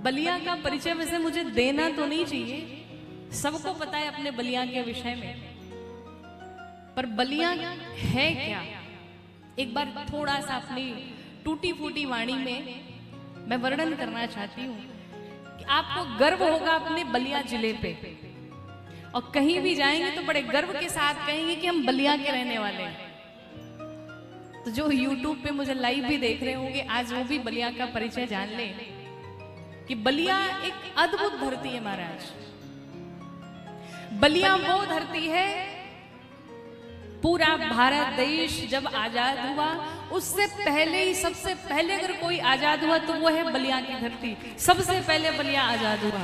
बलिया का परिचय वैसे मुझे देना तो नहीं चाहिए, सबको पता है अपने बलिया के विषय में, पर बलिया है क्या एक बार थोड़ा सा अपनी टूटी फूटी वाणी में मैं वर्णन करना चाहती हूँ कि आपको गर्व होगा अपने बलिया जिले पे, और कहीं भी जाएंगे तो बड़े गर्व के साथ कहेंगे कि हम बलिया के रहने वाले हैं। तो जो YouTube पे मुझे लाइव भी देख रहे होंगे, आज वो भी बलिया का परिचय जान ले कि बलिया एक अद्भुत धरती है महाराज। बलिया वो धरती है, पूरा भारत देश जब आजाद हुआ उससे पहले ही, सबसे पहले अगर कोई आजाद हुआ तो वो है बलिया की धरती। सबसे पहले बलिया आजाद हुआ।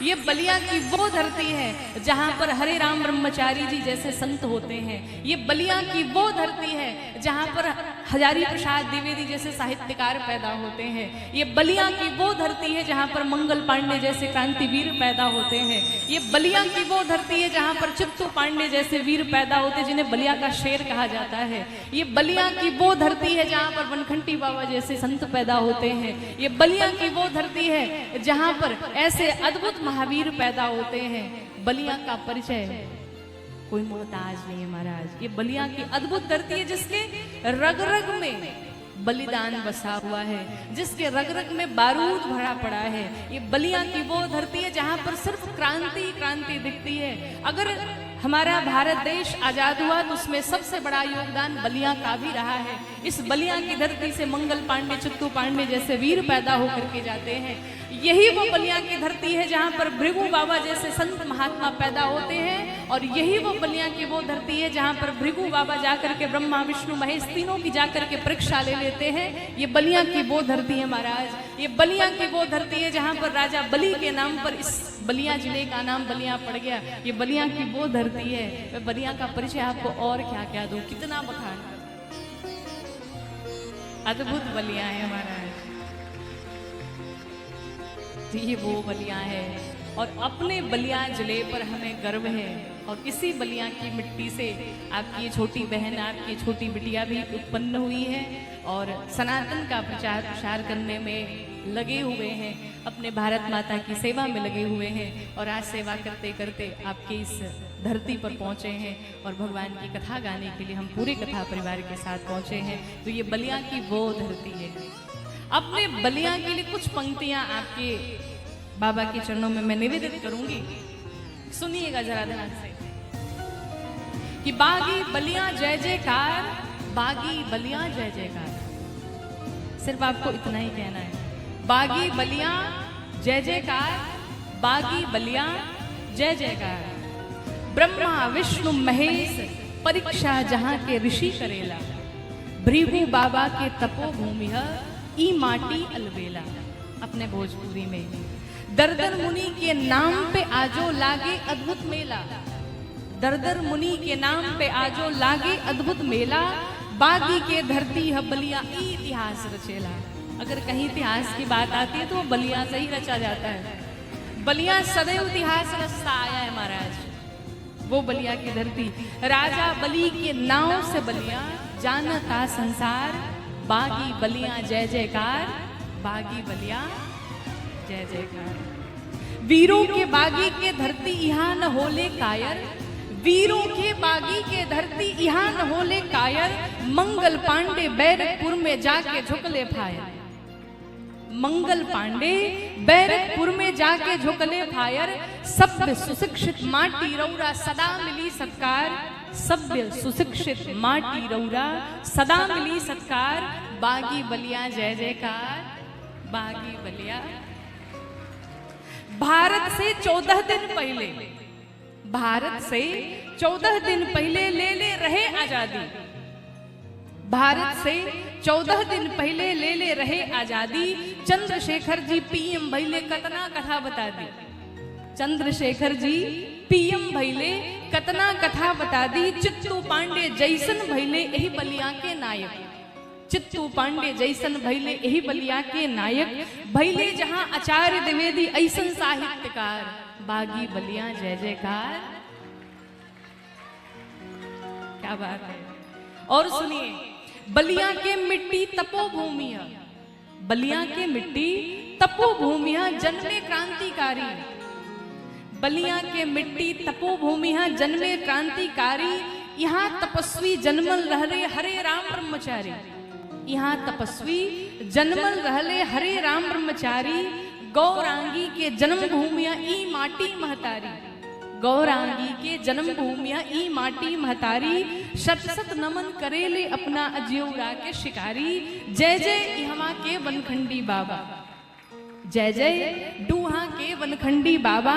ये बलिया की वो धरती है जहां पर हरे राम ब्रह्मचारी जी जैसे संत होते हैं। ये बलिया की वो धरती है जहां पर हजारी प्रसाद द्विवेदी जैसे साहित्यकार पैदा होते हैं। ये बलिया की वो धरती है जहां पर मंगल पांडे जैसे क्रांतिवीर पैदा होते हैं। ये बलिया की वो धरती है जहां पर चित्तू पांडे जैसे वीर पैदा होते हैं जिन्हें बलिया का शेर कहा जाता है। ये बलिया की वो धरती है जहां पर वनखंटी बाबा जैसे संत पैदा होते हैं। ये बलिया की वो धरती है जहां पर ऐसे अद्भुत महावीर पैदा होते हैं। बलिया का परिचय कोई मोहताज नहीं है महाराज। ये बलिया की अद्भुत धरती है जिसके रग रग में बलिदान बसा हुआ है, जिसके रग रग में बारूद भरा पड़ा है। ये बलिया की वो धरती है जहां पर सिर्फ क्रांति क्रांति दिखती है। अगर हमारा भारत देश आजाद हुआ तो उसमें सबसे बड़ा योगदान बलिया का भी रहा है। इस बलिया की धरती से मंगल पांडे, चित्तू पांडे जैसे वीर पैदा होकर के जाते हैं। यही वो बलिया की धरती है जहां पर भृगु बाबा जैसे संत महात्मा पैदा होते हैं, और यही वो बलिया की वो धरती है जहां पर भृगु बाबा जाकर के ब्रह्मा विष्णु महेश तीनों की जाकर के परीक्षा ले लेते हैं। ये बलिया की वो धरती है महाराज। ये बलिया की वो धरती है जहां पर राजा बलि के नाम पर इस बलिया जिले का नाम बलिया पड़ गया। ये बलिया की वो धरती है। मैं बलिया का परिचय आपको और क्या क्या दूं, कितना बखान। अद्भुत बलिया है महाराज। तो ये वो बलिया है, और अपने बलिया जिले पर हमें गर्व है। और इसी बलिया की मिट्टी से आपकी छोटी बहन, आपकी छोटी बिटिया भी उत्पन्न हुई है, और सनातन का प्रचार प्रसार करने में लगे हुए हैं, अपने भारत माता की सेवा में लगे हुए हैं। और आज सेवा करते करते आपके इस धरती पर पहुंचे हैं, और भगवान की कथा गाने के लिए हम पूरे कथा परिवार के साथ पहुंचे हैं। तो ये बलिया की वो धरती है। अपने बलिया के लिए कुछ पंक्तियां आपके बाबा के चरणों में मैं निवेदित करूंगी, सुनिएगा जरा ध्यान से। कि बागी बलिया जय जयकार, बागी बलिया जय जयकार। सिर्फ आपको इतना ही कहना है, बागी बलिया जय जयकार, बागी बलिया जय जयकार। ब्रह्मा विष्णु महेश परीक्षा जहां के ऋषि करेला, भृगु बाबा के तपोभूमि ई माटी अलबेला। अपने भोजपुरी में दरदर मुनि के नाम पे आजो लागे अद्भुत मेला, दरदर मुनि के नाम पे आजो लागे अद्भुत मेला। बागी के धरती है बलिया इतिहास रचेला। अगर कहीं इतिहास की बात आती है तो वो बलिया से ही रचा जाता है। बलिया सदैव इतिहास रचता आया है महाराज। वो बलिया की धरती, राजा बलि के नाव से बलिया जानता संसार। बागी बलिया जय जयकार, बागी बलिया जय जयकार। वीरों के बागी के धरती यहाँ न होले कायर, वीरों के बागी के धरती यहाँ न होले कायर। मंगल पांडे बैरकपुर में जाके झुकले फायर, मंगल पांडे बैरकपुर में जाके झुकले फायर। सभ्य सुशिक्षित माटी रौरा सदा मिली सत्कार, सभ्य सुशिक्षित माटी रौरा सदा मिली सत्कार। बागी बलिया जय जयकार, बागी बलिया। भारत से 14 दिन पहले, भारत से 14 दिन पहले ले रहे आजादी, भारत से 14 दिन पहले ले रहे आजादी। चंद्रशेखर जी पीएम भैले कतना कथा बता दी, चंद्रशेखर जी पीएम भैले कतना कथा बता दी। चित्तू पांडे जैसन भैले यही बलिया के नायक, चित्तू पांडे जैसन भैले यही बलिया के नायक। भैले जहां आचार्य द्विवेदी ऐसन साहित्यकार। बागी बलिया जय जयकार। क्या बात है। और सुनिए, बलिया के मिट्टी तपोभूमि है, बलिया के मिट्टी तपोभूमिया जन्मे क्रांतिकारी। बलिया के मिट्टी तपोभूमिया जन्मे क्रांतिकारी। यहाँ तपस्वी जन्मल रहले हरे राम ब्रह्मचारी। यहाँ तपस्वी जन्मल रहले हरे राम ब्रह्मचारी। गौरांगी के जन्म भूमिया ई माटी महतारी। गौरांगी के जन्म भूमिया ई माटी महतारी। शत शत नमन करेले अपना अजियोरा के शिकारी। जय जय इहमा के वनखंडी बाबा। जय जय डूहा के वनखंडी बाबा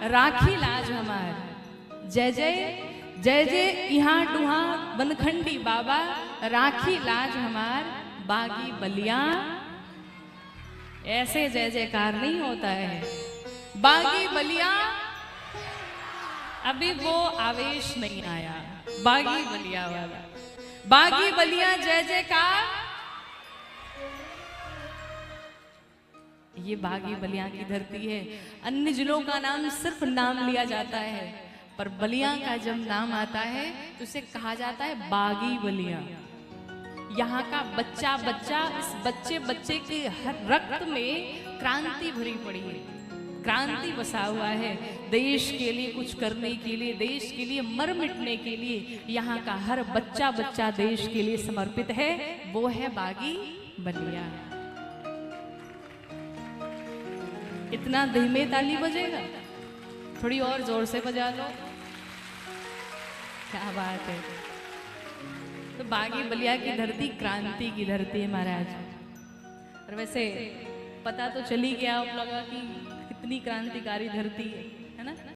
राखी लाज हमार। जय जय जय जय यहाँ डूहा वनखंडी बाबा राखी लाज हमार। बागी बलिया ऐसे जय जयकार नहीं होता है। बागी बलिया अभी वो आवेश नहीं आया। बागी बलिया वाला, बागी बलिया जय जयकार। ये बागी बलिया की धरती है। अन्य जिलों का नाम सिर्फ नाम लिया जाता है, पर बलिया का जब नाम आता है तो उसे कहा जाता है बागी बलिया। यहाँ का बच्चा बच्चा, इस बच्चे बच्चे के हर रक्त में क्रांति भरी पड़ी है, क्रांति बसा हुआ है। देश के लिए कुछ करने के लिए, देश के लिए मर मिटने के लिए यहाँ का हर बच्चा बच्चा देश के लिए समर्पित है। वो है बागी बलिया। इतना धीमे ताली बजेगा, थोड़ी और जोर से बजा लो। क्या बात है। तो बागी बलिया की धरती क्रांति की धरती है महाराज। और वैसे पता तो चली गया आप लोगों की कितनी क्रांतिकारी धरती है।